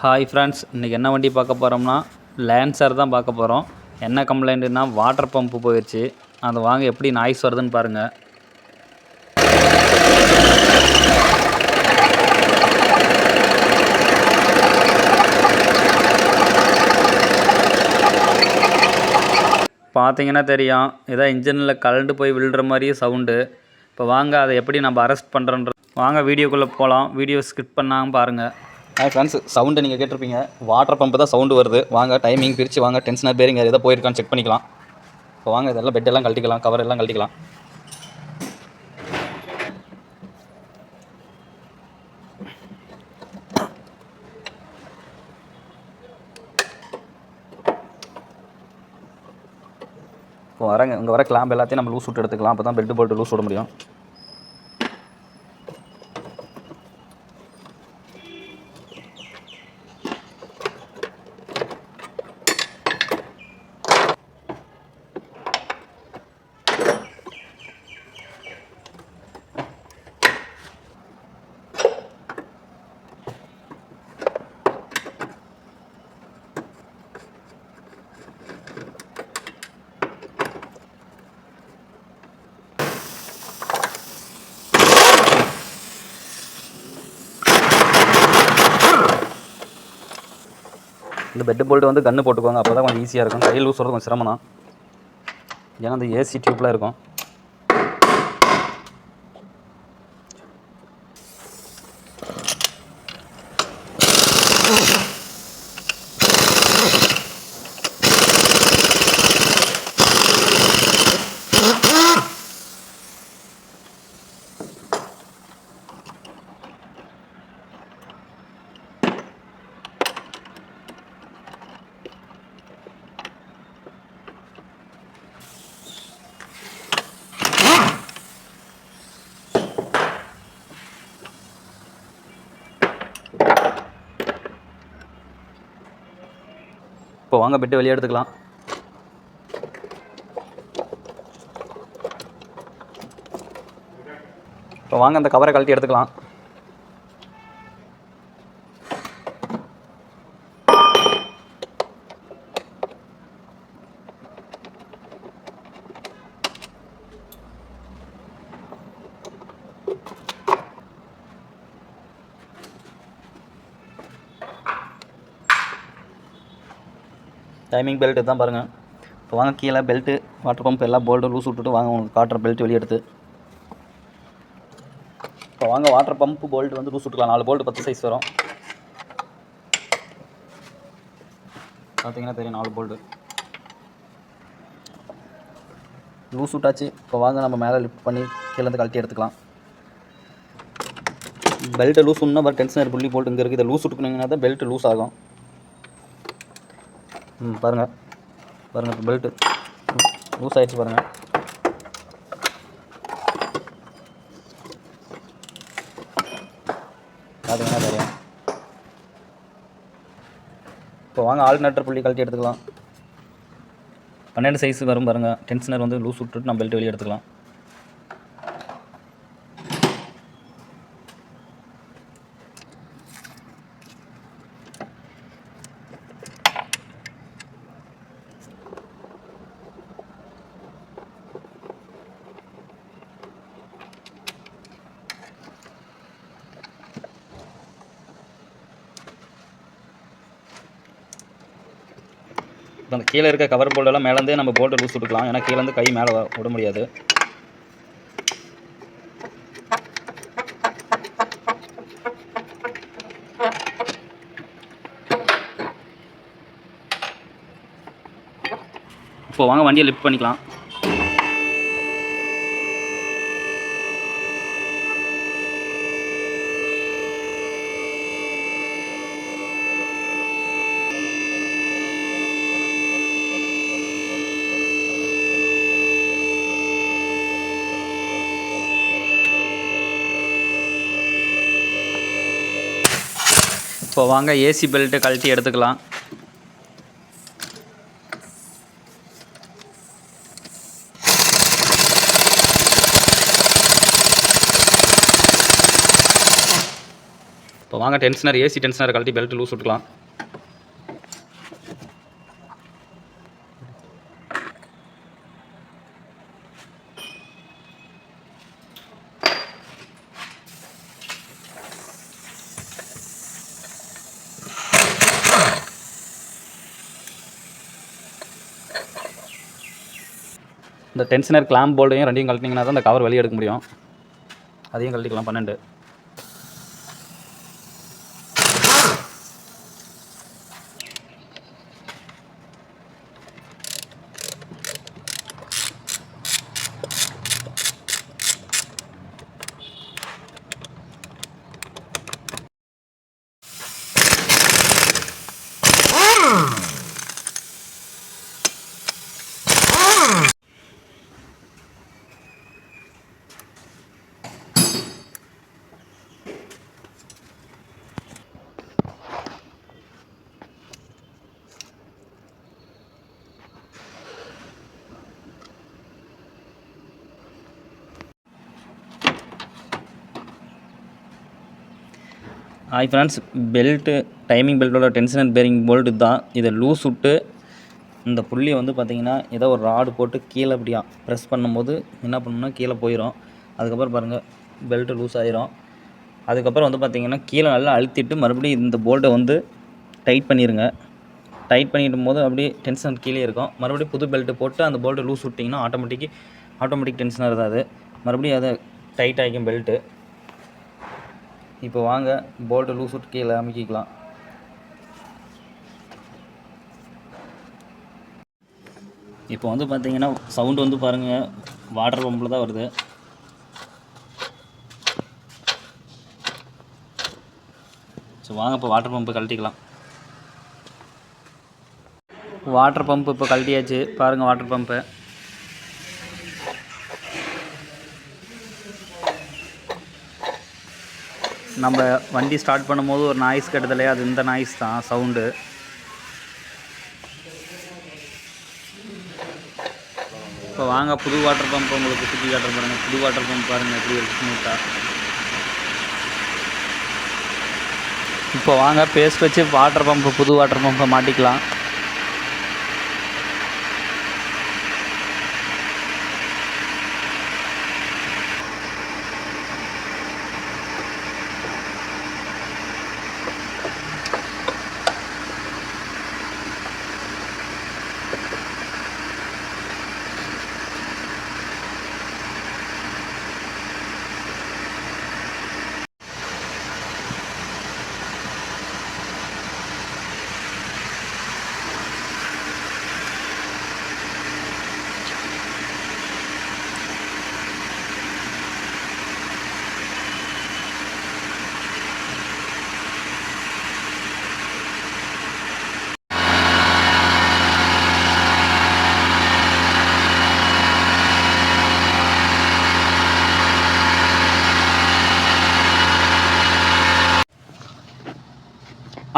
Hi friends, இன்றைக்கி என்ன வண்டி பார்க்க போகிறோம்னா லேன்சர் தான் பார்க்க போகிறோம். என்ன கம்ப்ளைண்ட்டுன்னா வாட்டர் பம்பு போயிடுச்சு. அதை வாங்க எப்படி நாய்ஸ் வருதுன்னு பாருங்கள். பார்த்தீங்கன்னா தெரியும், இதான் இன்ஜினில் கலண்டு போய் விழுற மாதிரியே சவுண்டு. இப்போ வாங்க அதை எப்படி நம்ம அரெஸ்ட் பண்ணுறோன்ற வாங்க வீடியோக்குள்ளே போகலாம். வீடியோ ஸ்கிப் பண்ணாமல் பாருங்கள். ஹாய் ஃப்ரெண்ட்ஸ், சவுண்டு நீங்கள் கேட்டிருப்பீங்க. வாட்டர் பம்பு தான் சவுண்டு வருது. வாங்க டைமிங் பிரித்து வாங்க டென்ஷனாக பேரிங் எதாவது போயிருக்கான்னு செக் பண்ணிக்கலாம். இப்போ வாங்க இதெல்லாம் பெட்டெல்லாம் கழட்டிக்கலாம், கவர் எல்லாம் கழட்டிக்கலாம். இப்போ வரங்க இங்கே வர கிளாம்பு எல்லாத்தையும் நம்ம லூஸ் விட்டு எடுத்துக்கலாம். அப்போ தான் பெட்டு போல்ட்டு லூஸ் விட முடியும். இந்த பெட்டு போல்ட்டு வந்து கன்று போட்டுக்கோங்க. அப்போ தான் கொஞ்சம் ஈஸியாக இருக்கும். கையில் லூஸ் வரது கொஞ்சம் சிரமம் தான். ஏன்னா அந்த ஏசி டியூப்லாம் இருக்கும். இப்போ வாங்க பெட்டு வெளியே எடுத்துக்கலாம். இப்போ வாங்க அந்த கவரை கழட்டி எடுத்துக்கலாம். டைமிங் பெல்ட் தான் பாருங்கள். இப்போ வாங்க கீழே பெல்ட்டு, வாட்டர் பம்ப் எல்லாம் போல்ட்டு லூஸ் விட்டுட்டு வாங்க உங்களுக்கு காட்டுற பெல்ட் வெளியே எடுத்து. இப்போ வாங்க வாட்டர் பம்ப் போல்ட் வந்து லூஸ் விட்டுக்கலாம். 4 போல்ட்டு 10 சைஸ் வரும். பார்த்தீங்கன்னா தெரியும் 4 போல்ட்டு லூஸ் விட்டாச்சு. இப்போ வாங்க நம்ம மேலே லிஃப்ட் பண்ணி கீழேருந்து கழட்டி எடுத்துக்கலாம். பெல்ட்டை லூஸ் பண்ணால் ஒரு டென்ஷனர் புள்ளி போல்ட்டு இங்கே இருக்குது. இதை லூஸ் விட்டுக்கணுங்கன்னா தான் பெல்ட் லூஸ் ஆகும். பாருங்கள் பாருங்கள், இப்போ பெல்ட்டு லூஸ் ஆகிடுச்சு பாருங்கள். பார்த்தீங்கன்னா தெரியும். இப்போ வாங்க ஆல்டர்னேட்டர் புள்ளி கழட்டி எடுத்துக்கலாம். 12 சைஸ் வரும் பாருங்கள். டென்ஷனர் வந்து லூஸ் விட்டுட்டு நம்ம பெல்ட் வெளியே எடுத்துக்கலாம். இப்போ அந்த கீழே இருக்க கவர் போல்டெல்லாம் மேலேருந்தே நம்ம போல்ட்டை லூஸ் விட்டுக்கலாம். ஏன்னா கீழேருந்து கை மேலே விட முடியாது. இப்போ வாங்க வண்டியை லிஃப்ட் பண்ணிக்கலாம். இப்போ வாங்க ஏசி பெல்ட்டு கழட்டி எடுத்துக்கலாம். இப்போ வாங்க டென்ஷனர் ஏசி டென்ஷனர் கழட்டி பெல்ட் லூஸ் விட்டுக்கலாம். இந்த டென்ஷனர் கிளாம்ப் போல்டையும் ரெண்டையும் கழட்டிங்கன்னா தான் இந்த கவர் வெளியே எடுக்க முடியும். அதையும் கழட்டிக்கலாம் 12. ஹாய் ஃப்ரெண்ட்ஸ், பெல்ட்டு டைமிங் பெல்ட்டோட டென்ஷனர் பேரிங் போல்ட்டு தான். இதை லூஸ் விட்டு இந்த புள்ளியை வந்து பார்த்திங்கன்னா ஏதோ ஒரு ராடு போட்டு கீழே அப்படியா ப்ரெஸ் பண்ணும்போது என்ன பண்ணணும்னா கீழே போயிடும். அதுக்கப்புறம் பாருங்கள் பெல்ட்டு லூஸ் ஆகிரும். அதுக்கப்புறம் வந்து பார்த்திங்கன்னா கீழே நல்லா அழுத்திட்டு மறுபடியும் இந்த போல்ட்டை வந்து டைட் பண்ணிடுங்க. டைட் பண்ணிடும் போது அப்படியே டென்ஷனர் கீழே இருக்கும். மறுபடியும் புது பெல்ட்டு போட்டு அந்த போல்ட்டை லூஸ் விட்டிங்கன்னா ஆட்டோமேட்டிக் டென்ஷனர் தான் அது. மறுபடியும் அதை டைட் ஆகிக்கும் பெல்ட்டு. இப்போ வாங்க போல்ட்டு லூஸ் விட்டு கீழே அமுக்கிக்கலாம். இப்போ வந்து பார்த்தீங்கன்னா சவுண்டு வந்து பாருங்கள் வாட்டர் பம்பில் தான் வருது. ஸோ வாங்க இப்போ வாட்டர் பம்பு கழட்டிக்கலாம். வாட்டர் பம்பு இப்போ கழட்டியாச்சு. பாருங்கள் வாட்டர் பம்பு. நம்ம வண்டி ஸ்டார்ட் பண்ணும்போது ஒரு நாய்ஸ் கட்டுதில்லையா, அது இந்த நாய்ஸ் தான் சவுண்டு. இப்போ வாங்க புது வாட்டர் பம்ப் உங்களுக்கு சுற்றி காட்டுற பாருங்கள். புது வாட்டர் பம்ப் பாருங்கள் எப்படி இருக்குது ஸ்மூத்தாக. இப்போ வாங்க பேஸ்ட் வச்சு வாட்டர் பம்பு புது வாட்டர் பம்பை மாட்டிக்கலாம்.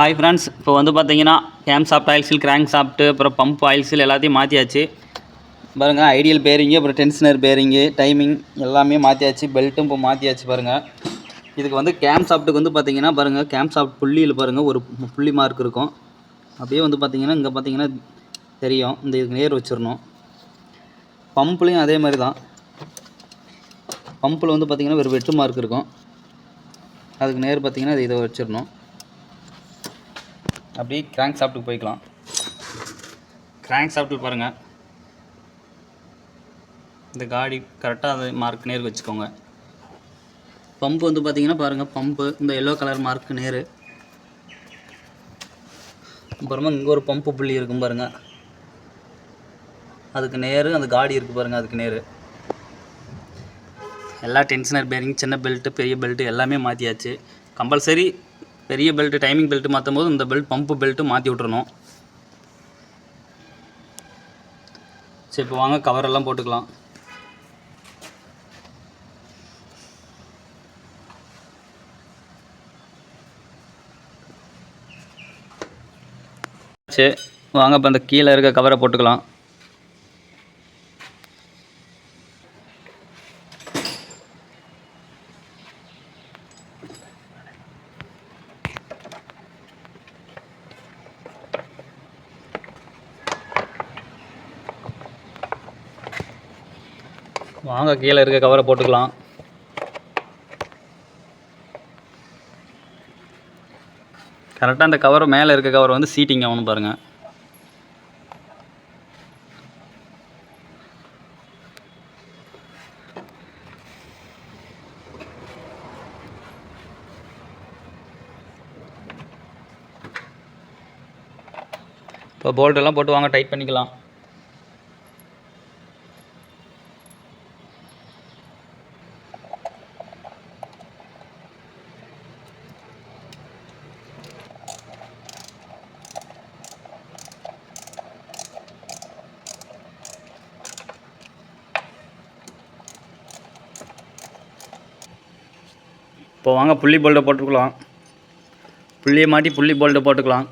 ஹாய் ஃப்ரெண்ட்ஸ், இப்போ வந்து பார்த்தீங்கன்னா game soft oil seal, crank soft, அப்புறம் பம்ப் ஆயில் சீல் எல்லாத்தையும் மாற்றியாச்சு. பாருங்கள் ஐடியல் பேரிங்கு, அப்புறம் டென்ஷனர் பேரிங்கு, டைமிங் எல்லாமே மாற்றியாச்சு. பெல்ட்டும் இப்போ மாற்றியாச்சு. பாருங்கள் இதுக்கு வந்து கேம் சாஃப்ட்டுக்கு வந்து பார்த்தீங்கன்னா பாருங்கள் கேம் சாஃப்ட் புள்ளியில் பாருங்கள் ஒரு புள்ளி மார்க் இருக்கும். அப்படியே வந்து பார்த்தீங்கன்னா இங்கே பார்த்தீங்கன்னா தெரியும். இந்த இதுக்கு நேர் வச்சிடணும். பம்ப்லேயும் அதே மாதிரி தான். பம்பில் வந்து பார்த்திங்கன்னா ஒரு வெட்டு மார்க் இருக்கும். அதுக்கு நேர் பார்த்திங்கன்னா இதை வச்சிடணும். அப்படியே கிராங்க் சாஃப்ட்டுக்கு போய்க்கலாம். கிராங்க் சாஃப்ட்டில் பாருங்கள் இந்த காடி கரெக்டாக அது மார்க் நேர் வச்சுக்கோங்க. பம்பு வந்து பார்த்திங்கன்னா பாருங்கள் பம்பு இந்த எல்லோ கலர் மார்க் நேர். அப்புறமா இங்கே ஒரு பம்பு புள்ளி இருக்கும் பாருங்கள், அதுக்கு நேர். அந்த காடி இருக்குது பாருங்கள், அதுக்கு நேர். எல்லா டென்ஷனர் பேரிங், சின்ன பெல்ட்டு, பெரிய பெல்ட்டு எல்லாமே மாற்றியாச்சு. கம்பல்சரி பெரிய பெல்ட்டு டைமிங் பெல்ட்டு மாற்றும் போது இந்த பெல்ட் பம்பு பெல்ட்டு மாற்றி விட்றணும். சரி இப்போ வாங்க கவரெல்லாம் போட்டுக்கலாம். சரி வாங்க இப்போ அந்த கீழே இருக்க கவரை போட்டுக்கலாம். வாங்க கீழே இருக்க கவரை போட்டுக்கலாம். கரெக்டாக அந்த கவர் மேலே இருக்க கவர் வந்து சீட்டிங் ஆகணும் பாருங்கள். இப்போ போல்ட்டெல்லாம் போட்டு வாங்க டைட் பண்ணிக்கலாம். இப்போ வாங்க புள்ளி போல்ட்டை போட்டுக்கலாம். புள்ளியை மாட்டி புள்ளி போல்ட்டை போட்டுக்கலாம்.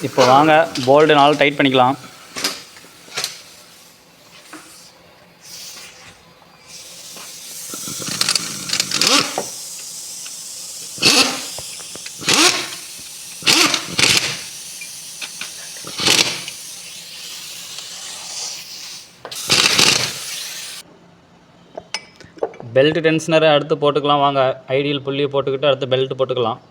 இப்போ வாங்க போல்டு 4 டைட் பண்ணிக்கலாம். பெல்ட் டென்ஷனரை அடுத்து போட்டுக்கலாம். வாங்க ஐடியல் புள்ளியை போட்டுக்கிட்டு அடுத்து பெல்ட் போட்டுக்கலாம்.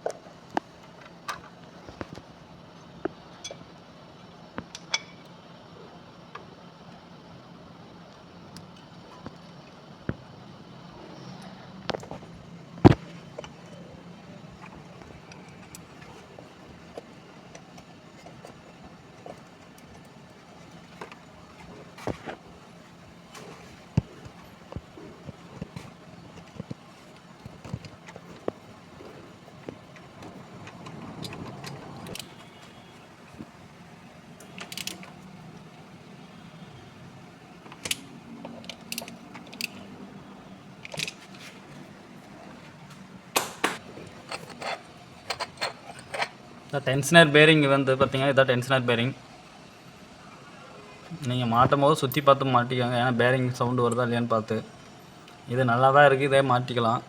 இந்த டென்ஷனர் பேரிங் வந்து பார்த்தீங்கன்னா இதான் டென்ஷனர் பேரிங். நீங்கள் மாட்டும் போது சுற்றி பார்த்து மாட்டிக்கோங்க, ஏன்னா பேரிங் சவுண்டு வருதா இல்லையான்னு பார்த்து. இது நல்லா தான் இருக்குது, இதே மாட்டிக்கலாம்.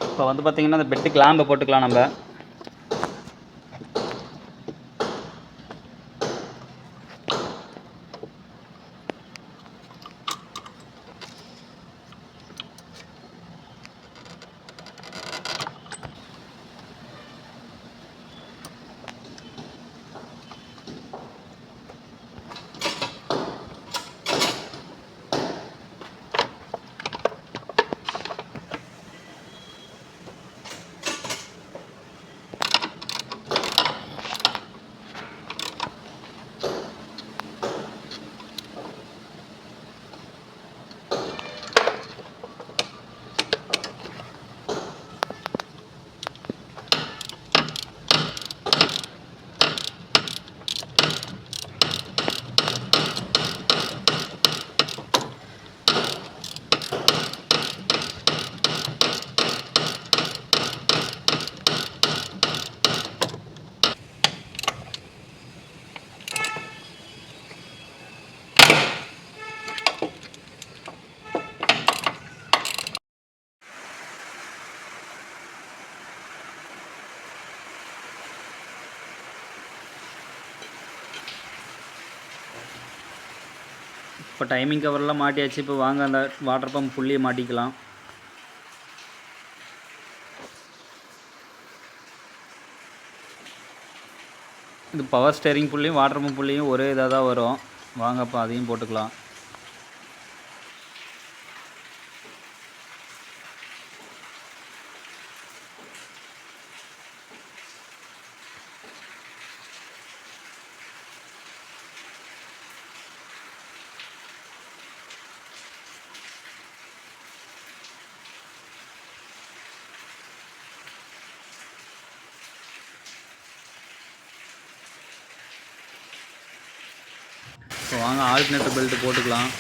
இப்போ வந்து பார்த்திங்கன்னா அந்த பெட்டு கிளாம்பை போட்டுக்கலாம் நம்ம. இப்போ டைமிங் கவர்லாம் மாட்டியாச்சு. இப்போ வாங்க அந்த வாட்டர் பம்ப் புள்ளியை மாட்டிக்கலாம். இது பவர் ஸ்டேரிங் புள்ளியும் வாட்டர் பம்ப் புள்ளியும் ஒரே இதாக தான் வரும். வாங்க அப்போ அதையும் போட்டுக்கலாம். இப்போ வாங்க ஆல்டர்னேட்டர் பெல்ட் போட்டுக்கலாம்.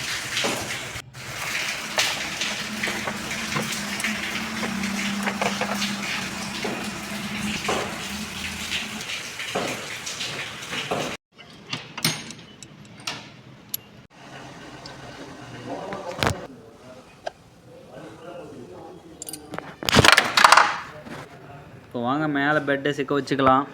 இப்போ வாங்க மேலே பெட்டை சிக்க வச்சுக்கலாம்.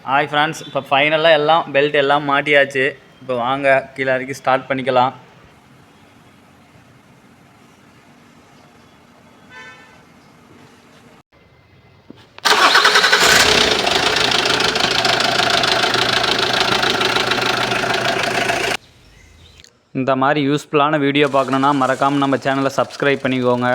ஹாய் ஃப்ரெண்ட்ஸ், இப்போ ஃபைனலாக எல்லாம் பெல்ட் எல்லாம் மாட்டியாச்சு. இப்போ வாங்க கீழே இறக்கி ஸ்டார்ட் பண்ணிக்கலாம். இந்த மாதிரி யூஸ்ஃபுல்லான வீடியோ பார்க்கணுன்னா மறக்காமல் நம்ம சேனலை சப்ஸ்கிரைப் பண்ணிக்கோங்க.